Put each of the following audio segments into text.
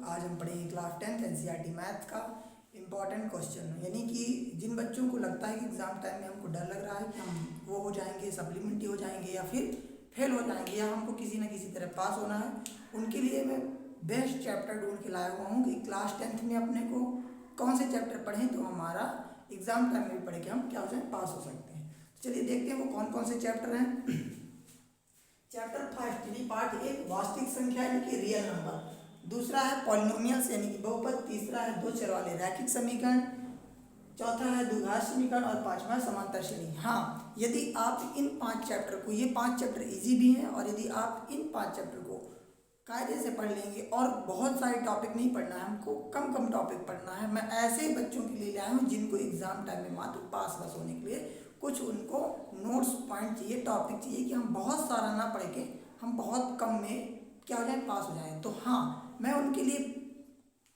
आज हम पढ़ेंगे क्लास 10th एनसीईआरटी मैथ का इम्पॉर्टेंट क्वेश्चन। यानी कि जिन बच्चों को लगता है कि एग्ज़ाम टाइम में हमको डर लग रहा है कि हम वो हो जाएंगे, सप्लीमेंट्री हो जाएंगे या फिर फेल हो जाएंगे या हमको किसी न किसी तरह पास होना है, उनके लिए मैं बेस्ट चैप्टर ढूंढ के लाया हुआ हूँ कि क्लास 10th में अपने को कौन से चैप्टर पढ़ें तो हमारा एग्ज़ाम टाइम में भी पढ़े के हम क्या हो जाए, पास हो सकते हैं। तो चलिए देखते हैं वो कौन कौन से चैप्टर हैं। चैप्टर फर्स्ट यानी पार्ट 1 वास्तविक संख्या यानी कि रियल नंबर, दूसरा है पॉलिनोमियल्स यानी कि बहुपद, तीसरा है दो चर वाले रैखिक समीकरण, चौथा है द्विघात समीकरण और पांचवा समांतर श्रेणी। हाँ, यदि आप इन 5 चैप्टर को, ये 5 चैप्टर इजी भी हैं, और यदि आप इन 5 चैप्टर को कायदे से पढ़ लेंगे और बहुत सारे टॉपिक नहीं पढ़ना है, हमको कम कम टॉपिक पढ़ना है। मैं ऐसे बच्चों के लिए लाया हूँ जिनको एग्जाम टाइम में मात्र पास बस होने के लिए कुछ उनको नोट्स पॉइंट चाहिए, टॉपिक चाहिए कि हम बहुत सारा ना पढ़ के हम बहुत कम में क्या हो जाए, पास हो जाएं। तो हाँ, मैं उनके लिए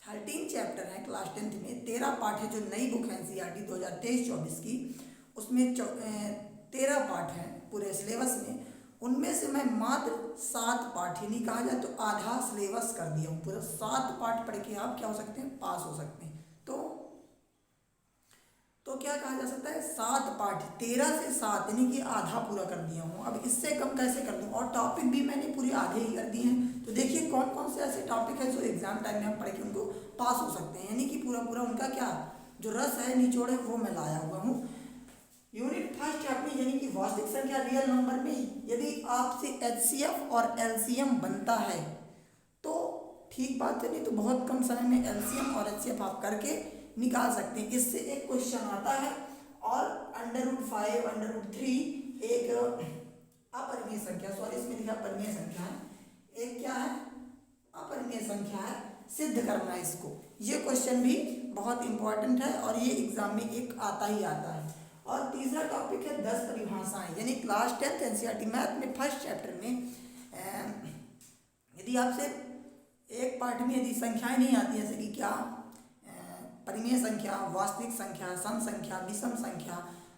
13 चैप्टर हैं क्लास 10th में, 13 पार्ट है जो नई बुक है एनसीईआरटी 2023-24 की, उसमें 13 पार्ट हैं पूरे सिलेबस में। उनमें से मैं मात्र 7 पार्ट ही नहीं कहा जाए तो आधा सिलेबस कर दिया हूँ। पूरा 7 पार्ट पढ़ के आप क्या हो सकते हैं, पास हो सकते हैं। तो क्या कहा जा सकता है, 7 पार्ट, 13 से 7 यानी कि आधा पूरा कर दिया हूँ। अब इससे कम कैसे कर दूँ, और टॉपिक भी मैंने पूरे आधे ही कर दिए हैं। तो देखिए कौन कौन से ऐसे टॉपिक है जो एग्जाम टाइम में हम पढ़ के उनको पास हो सकते हैं, यानी कि पूरा पूरा उनका क्या जो रस है, निचोड़ है, वो मैं लाया हुआ हूँ। यूनिट फर्स्ट चैप्टर यानी कि वास्तविक संख्या रियल नंबर में यदि आपसे एचसीएफ और एलसीएम बनता है तो ठीक बात है, नहीं तो बहुत कम समय में एलसीएम और एचसीएफ आप करके निकाल सकते हैं। इससे एक क्वेश्चन आता है, और √5 √3 एक अपरिमेय संख्या, सॉरी इसमें लिखा परिमेय संख्या है, एक क्या है, अपरिमेय संख्या है, सिद्ध करना है इसको। ये क्वेश्चन भी बहुत इंपॉर्टेंट है और ये एग्जाम में एक आता ही आता है। और तीसरा टॉपिक है 10 परिभाषाएं, यानी क्लास 10th एनसीईआरटी मैथ में फर्स्ट चैप्टर में यदि आपसे एक पार्ट में यदि संख्याएं नहीं आती, जैसे कि क्या परिमेय संख्या, वास्तविक संख्या, सम संख्या, विषम संख्या,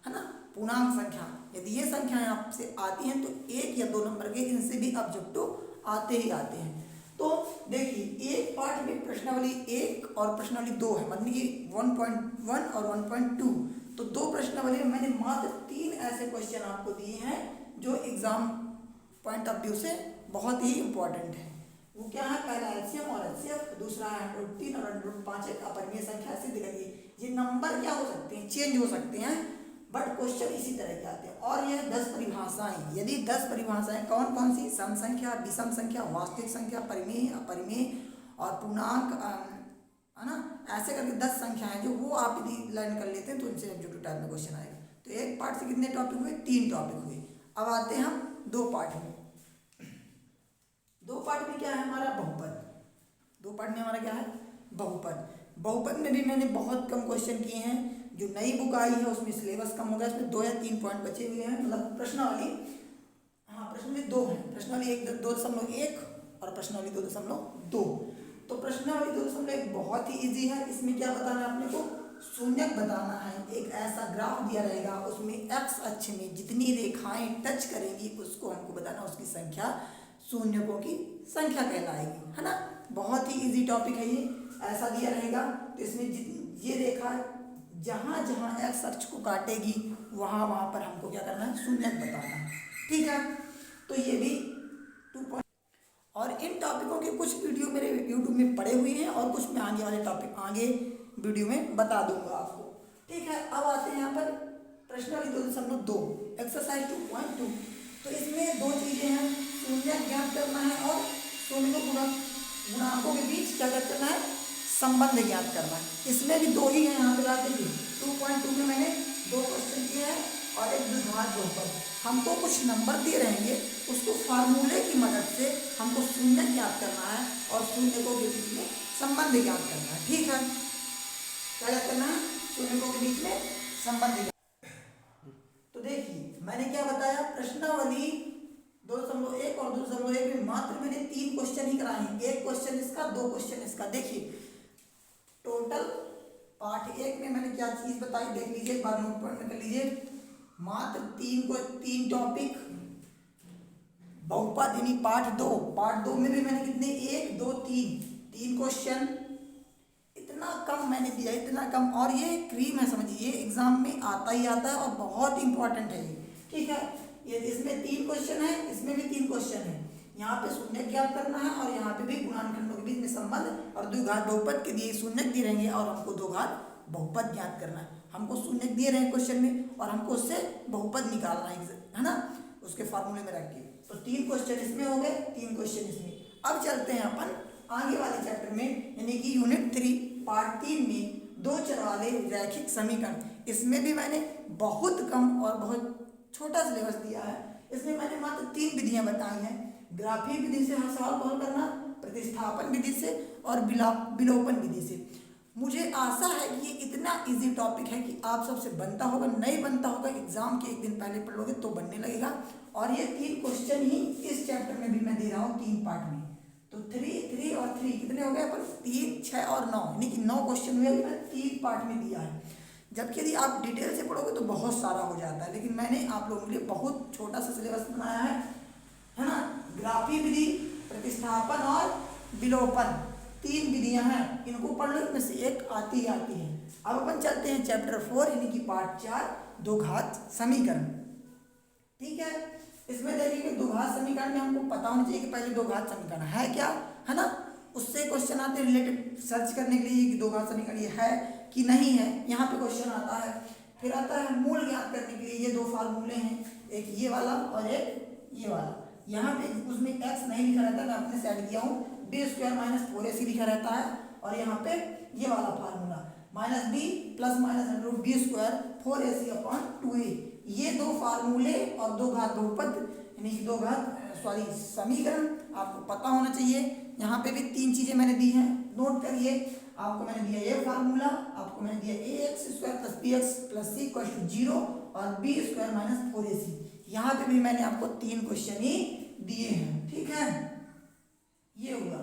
है ना, पूर्णांक संख्या, यदि ये संख्याएं आपसे आती हैं तो 1 या 2 नंबर के इनसे भी ऑब्जेक्टिव आते ही आते हैं। तो देखिए एक पार्ट में प्रश्नावली 1 और प्रश्नावली 2 है, मतलब कि 1.1 और 1.2, तो 2 प्रश्नावली में मैंने मात्र 3 ऐसे क्वेश्चन आपको दिए हैं जो एग्जाम पॉइंट ऑफ व्यू से बहुत ही इंपॉर्टेंट है। वो क्या है, पहला एलसीएम और एचसीएफ, दूसरा है √3 और √5 एक अपरिमेय संख्या सिद्ध करिए। ये नंबर क्या हो सकते हैं, चेंज हो सकते हैं, बट क्वेश्चन इसी तरह के आते हैं। और यह 10 परिभाषाएं, यदि 10 परिभाषाएं कौन कौन सी, सम संख्या, विषम संख्या, वास्तविक संख्या, परिमेय, अपरिमेय और पूर्णांक, है ना, ऐसे करके 10 संख्या है जो वो आप यदि लर्न कर लेते हैं तो उनसे ऑब्जेक्टिव टाइप में क्वेश्चन आएगा। तो एक पार्ट से कितने टॉपिक हुए, 3 टॉपिक हुए। अब आते हैं हम 2 पार्ट में। 2 पार्ट में क्या है हमारा, बहुपद। 2 पार्ट में हमारा क्या है, बहुपद। बहुपद में भी मैंने बहुत कम क्वेश्चन किए हैं, जो नई बुक आई है उसमें सिलेबस कम हो गया, उसमें 2 या 3 पॉइंट बचे हुए हैं, मतलब प्रश्नावली, हाँ प्रश्नावली 2 है, प्रश्नावली 2.1 और प्रश्नावली 2.2। तो प्रश्नावली 2.1 बहुत ही ईजी है। इसमें क्या बताना है अपने को, शून्यक बताना है। एक ऐसा ग्राफ दिया रहेगा, उसमें एक्स अक्ष में जितनी रेखाएं टच करेंगी उसको हमको बताना, उसकी संख्या शून्यकों की संख्या कहलाएगी, है ना। बहुत ही इजी टॉपिक है ये, ऐसा दिया रहेगा। तो इसमें ये रेखा जहाँ जहाँ एक्स अक्ष को काटेगी वहाँ वहाँ पर हमको क्या करना है, शून्यक बताना है, ठीक है। तो ये भी 2 और इन टॉपिकों के कुछ वीडियो मेरे यूट्यूब में पड़े हुए हैं और कुछ मैं आगे वाले टॉपिक आगे वीडियो में बता दूंगा आपको, ठीक है। अब आते हैं यहाँ पर प्रश्नावली 2.2 एक्सरसाइज 2.2। तो इसमें 2 चीज़ें हैं, शून्यक ज्ञात करना है और शून्य गुणांकों के बीच क्या करना है, संबंध ज्ञात करना है। इसमें भी 2 ही हैं, यहाँ पे लाते हैं 2.2 में मैंने 2 क्वेश्चन किए हैं और एक द्विघात बहुपद। हमको कुछ नंबर दिए रहेंगे, उसको फार्मूले की मदद से हमको शून्य ज्ञात करना है और शून्यकों के बीच में संबंध ज्ञात करना है, ठीक है। क्या ज्ञात करना है, शून्यकों के बीच में संबंध। तो देखिए मैंने क्या बताया, प्रश्नावली 2.1 और 2.1 में मात्र मैंने 3 क्वेश्चन ही कराए हैं, 1 क्वेश्चन इसका, 2 क्वेश्चन इसका। देखिए टोटल पार्ट 1 में मैंने क्या चीज बताई, देख लीजिए एक बार नोट कर लीजिए। मात्र 3 टॉपिक, बहुपद यानी पार्ट 2 में भी मैंने कितने, 1 2 3 3 क्वेश्चन, इतना कम मैंने दिया, इतना कम। और ये क्रीम है, समझिए एग्जाम में आता ही आता है और बहुत इंपॉर्टेंट है ये, ठीक है। ये इसमें 3 क्वेश्चन है, इसमें भी 3 क्वेश्चन है। यहाँ पे शून्यक ज्ञात करना है और यहाँ पे भी गुणानखंडों के बीच में संबंध और द्विघात बहुपद के दिए शून्यक दिए रहेंगे और हमको दो घात बहुपद ज्ञात करना है। हमको शून्यक दिए रहे क्वेश्चन में और हमको उससे बहुपद निकालना है ना, उसके फार्मूले में रख के। तो 3 क्वेश्चन इसमें हो गए, 3 क्वेश्चन इसमें। अब चलते हैं अपन आगे वाले चैप्टर में, यानी कि यूनिट 3 पार्ट 3 में 2 चर वाले रैखिक समीकरण। इसमें भी मैंने बहुत कम और बहुत छोटा सिलेबस दिया है। इसमें मैंने मात्र 3 विधियां बताई हैं, ग्राफीय विधि से सवाल हल करना, प्रतिस्थापन विधि से और विलोपन विधि से। मुझे आशा है कि ये इतना इजी टॉपिक है कि आप सबसे बनता होगा, नहीं बनता होगा एग्जाम के 1 दिन पहले पढ़ोगे तो बनने लगेगा। और ये 3 क्वेश्चन ही इस चैप्टर में भी मैं दे रहा हूँ 3 पार्ट में। तो 3 और 3 कितने हो गए अपन, 3, 6 और 9, यानी कि 9 क्वेश्चन हुए, मैंने 3 पार्ट में दिया है। जबकि यदि आप डिटेल से पढ़ोगे तो बहुत सारा हो जाता है, लेकिन मैंने आप लोगों के लिए बहुत छोटा सा सिलेबस बनाया है ना। ग्राफीय विधि, प्रतिस्थापन और विलोपन 3 विधियां हैं, इनको पढ़ लो, इनमें से एक आती है। अब अपन चलते हैं चैप्टर 4 यानी कि पार्ट 4 दो घात समीकरण, ठीक है। इसमें देखिए दो घात समीकरण में हमको पता होना चाहिए कि पहले दो घात समीकरण है क्या, है ना। उससे क्वेश्चन आते हैं रिलेटेड सर्च करने के लिए कि दो घात समीकरण ये है कि नहीं है, यहाँ पे क्वेश्चन आता है। फिर आता है मूल ज्ञात करने के लिए, ये 2 फार्मूले हैं, एक ये वाला और एक ये वाला। यहाँ पे उसमें x नहीं लिखा रहता, मैं अपने साइड दिया हूँ, b² - 4ac लिखा रहता है। और यहाँ पे ये वाला फार्मूला -b + -√b² 4ac/2a। ये 2 फार्मूले और 2 घात बहुपद यानी कि 2 घात समीकरण आपको पता होना चाहिए। यहाँ पे भी 3 चीजें मैंने दी हैं, नोट करिए। आपको मैंने दिया ये फार्मूला, आपको मैंने दिया ax² + bx + c = 0 और b² - 4ac। यहाँ पे भी मैंने आपको 3 क्वेश्चन ही दिए हैं, ठीक है। ये हुआ।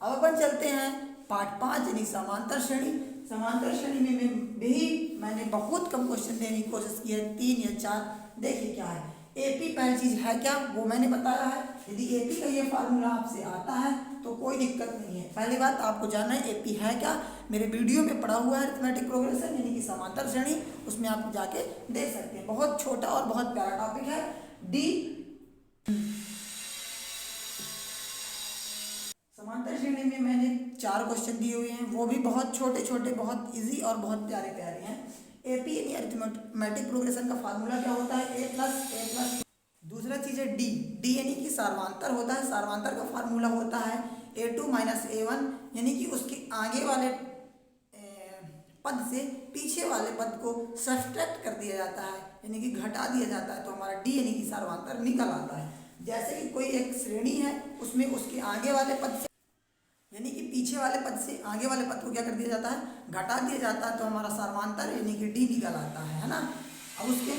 अब अपन चलते हैं पार्ट 5 यानी समांतर श्रेणी। समांतर श्रेणी में भी मैंने बहुत कम क्वेश्चन देने की कोशिश की है, 3 या 4। देखिए क्या है, एपी पहली चीज है क्या, वो मैंने बताया है। यदि एपी का ये फार्मूला आपसे आता है तो कोई दिक्कत नहीं है। पहली बात आपको जानना है एपी है क्या, मेरे वीडियो में पढ़ा हुआ है अरिथमेटिक प्रोग्रेशन यानी कि समांतर श्रेणी, उसमें आप जाके देख सकते हैं। बहुत छोटा और बहुत प्यारा टॉपिक है। डी समांतर श्रेणी में मैंने 4 क्वेश्चन दिए हुए हैं, वो भी बहुत छोटे छोटे, बहुत इजी और बहुत प्यारे प्यारे हैं। एपी यानी अरिथमेटिक प्रोग्रेशन का फार्मूला क्या होता है, a+a+। दूसरा चीज है डी यानी कि सार्वंतर होता है। सार्वंतर का फार्मूला होता है a2 - a1, यानी कि उसके आगे वाले पद से पीछे वाले पद को सब्ट्रैक्ट कर दिया जाता है, यानी कि घटा दिया जाता है, तो हमारा डी यानी कि सार्वंतर निकल आता है। जैसे कि कोई एक श्रेणी है, उसमें उसके आगे वाले पद से यानी कि पीछे वाले पद से आगे वाले पद को क्या कर दिया जाता है, घटा दिया जाता है, तो हमारा सार्वंतर यानी कि डी निकल आता है ना। अब उसके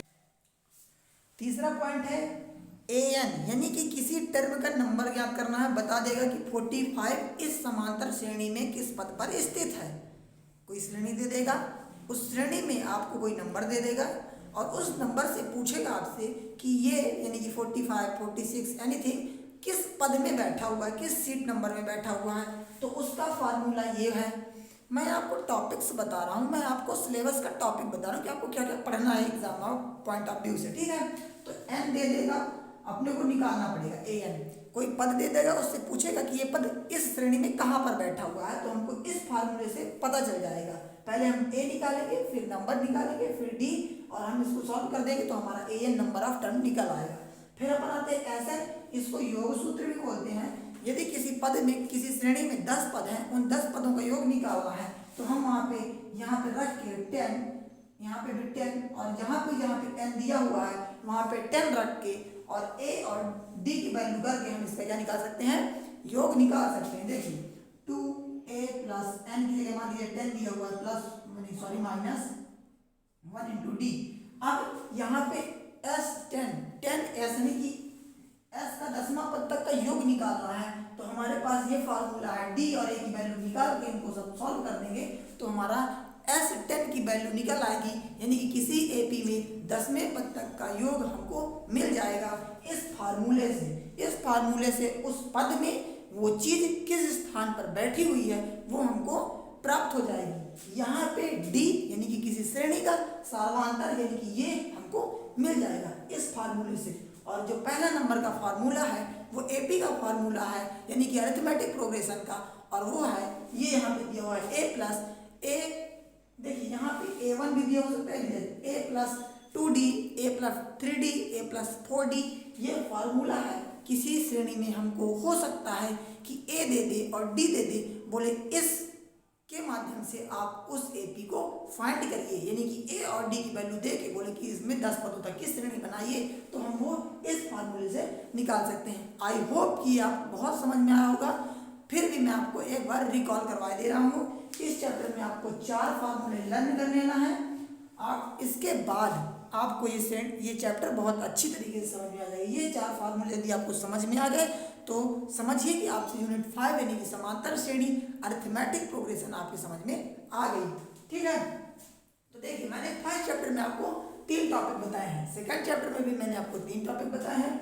तीसरा पॉइंट है an, यानी कि किसी टर्म का नंबर ज्ञात करना है। बता देगा कि 45 इस समांतर श्रेणी में किस पद पर स्थित है। कोई श्रेणी दे देगा, उस श्रेणी में आपको कोई नंबर दे देगा और उस नंबर से पूछेगा आपसे कि ये यानी कि 45, 46 एनीथिंग किस पद में बैठा हुआ है, किस सीट नंबर में बैठा हुआ है। तो उसका फार्मूला ये है। मैं आपको टॉपिक्स बता रहा हूँ, मैं आपको सिलेबस का टॉपिक बता रहा हूँ कि आपको क्या क्या पढ़ना है एग्जाम पॉइंट ऑफ व्यू से, ठीक है। तो n दे देगा, अपने को निकालना पड़ेगा an। कोई पद दे देगा, उससे पूछेगा कि ये पद इस श्रेणी में कहाँ पर बैठा हुआ है, तो हमको इस फार्मूले से पता चल जाएगा। पहले हम a निकालेंगे, फिर नंबर निकालेंगे, फिर d, और हम इसको सॉल्व कर देंगे तो हमारा an नंबर ऑफ टर्म निकल आएगा। फिर अपन आते हैं ऐसे, इसको योग सूत्र भी बोलते हैं। यदि किसी पद में, किसी श्रेणी में 10 पद हैं, उन 10 पदों का योग निकालना है, तो हम यहाँ पे रख के 10, यहाँ पे भी 10, और जहाँ पे n दिया हुआ है वहाँ पे 10 रख के और a और d की वैल्यू करके हम इसका क्या निकाल सकते हैं, योग निकाल सकते हैं। देखिए 2a + n की जगह मान लीजिए 10 दिया हुआ है, -1 × d। अब यहाँ पे s10 यानी कि s का 10वां पद तक का योग निकालना है, तो हमारे पास ये फार्मूला है। d और a की वैल्यू निकाल के इनको सब सॉल्व कर देंगे तो हमारा s10 की वैल्यू निकल आएगी, यानी कि किसी एपी में 10वें पद तक का योग हमको मिल जाएगा इस फार्मूले से। इस फार्मूले से उस पद में वो चीज़ किस स्थान पर बैठी हुई है वो हमको प्राप्त हो जाएगी। यहाँ पे डी यानी कि किसी श्रेणी का सार्वधातुक यानी कि ये हमको मिल जाएगा इस फार्मूले से। और जो पहला नंबर का फार्मूला है वो एपी का फार्मूला है यानी कि अरिथमेटिक प्रोग्रेशन का, और वो है ये यहाँ पे दिया हुआ है ए प्लस ए, देखिए यहाँ पे A1 भी दिया हो सकता है, ए प्लस 2D, ए प्लस 3D, ए प्लस 4D। ये फार्मूला है किसी श्रेणी में हमको हो सकता है कि ए दे दे और डी दे दे, बोले इस के माध्यम से आप उस एपी को फाइंड करिए, यानी कि ए और डी की वैल्यू दे के बोले कि इसमें 10 पदों तक की श्रेणी बनाइए, तो हम वो इस फार्मूले से निकाल सकते हैं। आई होप कि आप बहुत समझ में आया होगा। फिर भी मैं आपको एक बार रिकॉल करवा दे रहा हूँ। इस चैप्टर में आपको 4 फार्मूले लर्न कर लेना है। आप इसके बाद आपको ये चैप्टर बहुत अच्छी तरीके से समझ में आ जाएगा। ये 4 फार्मूले यदि आपको समझ में आ गए तो समझिए कि आपसे यूनिट 5 यानी कि समांतर श्रेणी अरिथमेटिक प्रोग्रेशन आपके समझ में आ गई। ठीक है, तो देखिए मैंने फर्स्ट चैप्टर में आपको 3 टॉपिक बताए हैं, सेकंड चैप्टर में भी मैंने आपको 3 टॉपिक बताए हैं,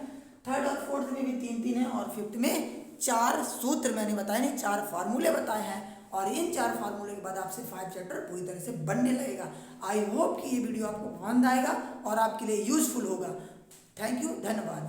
थर्ड और फोर्थ में भी 3-3 है, और फिफ्थ में 4 सूत्र मैंने बताए नहीं, 4 फार्मूले बताए हैं। और इन 4 फार्मूले के बाद आपसे 5 चैप्टर पूरी तरह से बनने लगेगा। आई होप कि ये वीडियो आपको पसंद आएगा और आपके लिए यूजफुल होगा। थैंक यू, धन्यवाद।